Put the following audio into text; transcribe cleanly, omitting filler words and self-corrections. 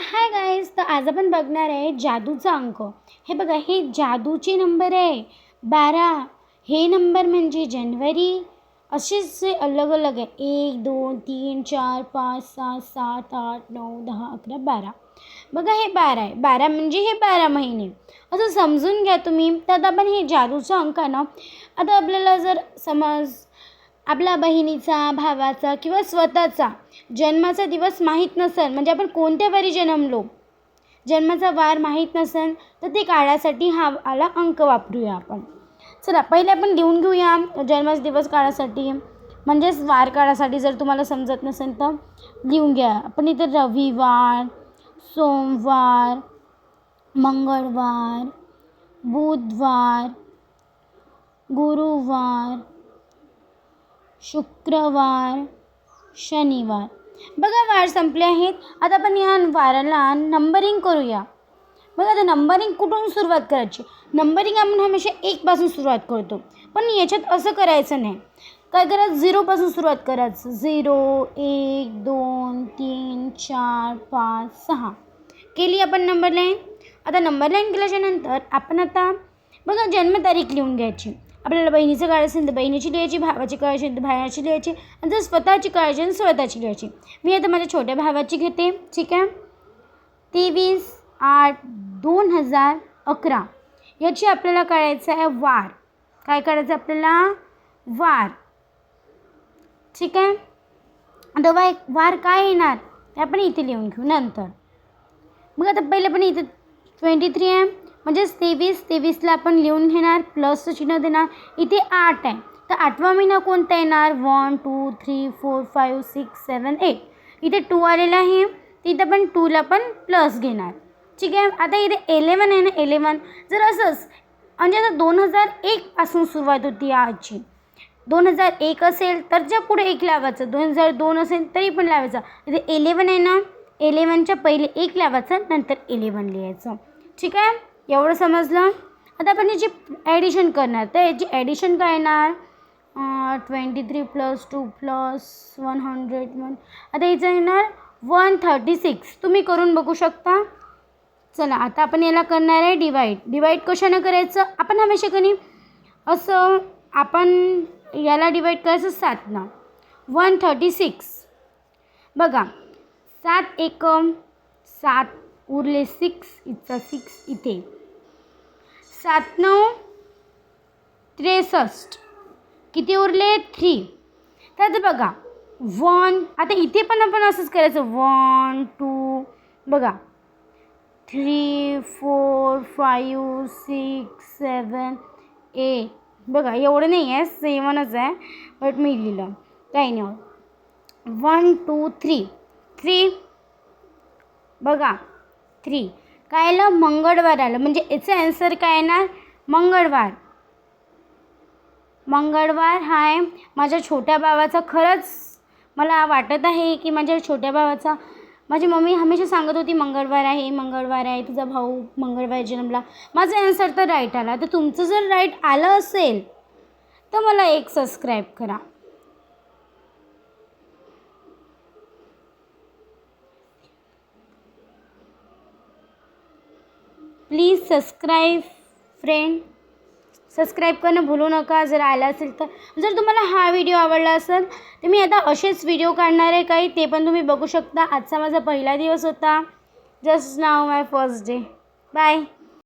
Hi guys, तर आज आपण बघणार आहे जादूचा अंक. हे बघा, हे जादूचे नंबर आहे 12. हे नंबर म्हणजे जनवरी. असेच जे अलग अलग आहे 1 2 3 4 5 6 7 8 9 10 11 12. बघा, हे 12 आहे. 12 म्हणजे हे 12 महिने असं समजून घ्या तुम्ही. तर आता आपण हे जादूचा अंक ना, आता आपल्याला जर समज आपल्या बहिणीचा, भावाचा किंवा स्वतःचा जन्माचा दिवस माहीत नसेल, म्हणजे आपण कोणत्या वारी जन्मलो, जन्माचा वार माहीत नसेल, तर ते काढायसाठी हा आला अंक वापरूया आपण. चला, पहिले आपण लिहून घेऊया जन्माचा दिवस काढायसाठी, म्हणजेच वार काढायसाठी. जर तुम्हाला समजत नसेल तर लिहून घ्या. आपण इथे रविवार, सोमवार, मंगळवार, बुधवार, गुरुवार, शुक्रवार, शनिवार. बघा, वार संपले आहेत. आता आपण या वाराला नंबरिंग करूया. बघा, आता नंबरिंग कुठून सुरुवात करायची? नंबरिंग आपण हमेशा 1 पासून सुरुवात करतो, पण याच्यात असं करायचं नाही. काय करायचं? 0 पासून सुरुवात करायचं. 0 1 2 3 4 5 6 केली आपण नंबर लाईन. आता नंबर लाईन केल्याच्या नंतर आपण आता बघा जन्मतारीख लिहून घ्यायची. आपल्याला बहिणीचं काढायचं असेल तर बहिणीची लिहायची, भावाची काढायची असेल तर भावाची लिहायची, आणि जर स्वतःची काढायची असेल स्वतःची लिहायची. मी आता माझ्या छोट्या भावाची घेते. ठीक आहे. 23/8/2011 याची आपल्याला काढायचं आहे वार. काय काढायचं आपल्याला? वार. ठीक आहे. आता वार काय येणार ते आपण इथे लिहून घेऊ नंतर. मग आता पहिले पण इथे 23 आहे, म्हणजेच 23ला आपण लिहून घेणार, प्लसचं चिन्ह देणार. इथे 8 आहे, तर 8वा महिना कोणता येणार? 1 2 3 4 5 6 7 8. इथे 2 आलेला आहे, तिथं पण 2ला पण प्लस घेणार. ठीक आहे. आता इथे 11 आहे ना, 11 जर असंच, म्हणजे आता 2001 पासून सुरुवात होती आजची. 2001 असेल तर ज्या पुढे 1 लावायचं. 2002 असेल तरी पण लावायचं. इथे 11 आहे ना, 11च्या पहिले 1 लावायचं, नंतर 11 लिहायचं. ठीक आहे. एवढं समजलं. आता आपण याची ॲडिशन करणार, तर याची ॲडिशन काय येणार? 23 + 2 + 101. आता याचं येणार 136. तुम्ही करून बघू शकता. चला, आता आपण याला करणार आहे डिवाईड कशानं करायचं? आपण हमेशा कधी असं आपण याला डिवाईड करायचं 7नं. 136. बघा, 7 एकम 7 उरले 6, इथचा 6 इथे. 7 9 63. किती उरले? 3. तर आता बघा 1. आता इथे पण आपण असंच करायचं. 1 2 बघा 3 4 5 6 7 8. बघा, एवढं नाही आहे, 7च आहे, बट मी लिहिलं काही नाही. 1 2 3 3. बघा 3 काय आलं? मंगळवार आलं, म्हणजे याचं ॲन्सर काय येणार? मंगळवार. मंगळवार हा आहे माझ्या छोट्या भावाचा. खरंच मला वाटत आहे की माझ्या छोट्या भावाचा, माझी मम्मी हमेशा सांगत होती मंगळवार आहे, तुझा भाऊ मंगळवार जन्मला. माझा ॲन्सर तर राईट आला. तर तुमचं जर राईट आलं असेल तर मला एक सबस्क्राईब करा. Please subscribe friend. सबस्क्राईब करणं भूलू नका जर आला असेल तर. जर तुम्हाला हा व्हिडिओ आवडला असेल तर मी आता असेच व्हिडिओ काढणार आहे काही, ते पण तुम्ही बघू शकता. आजचा माझा पहिला दिवस होता. जस्ट नाव माय फर्स्ट डे. बाय.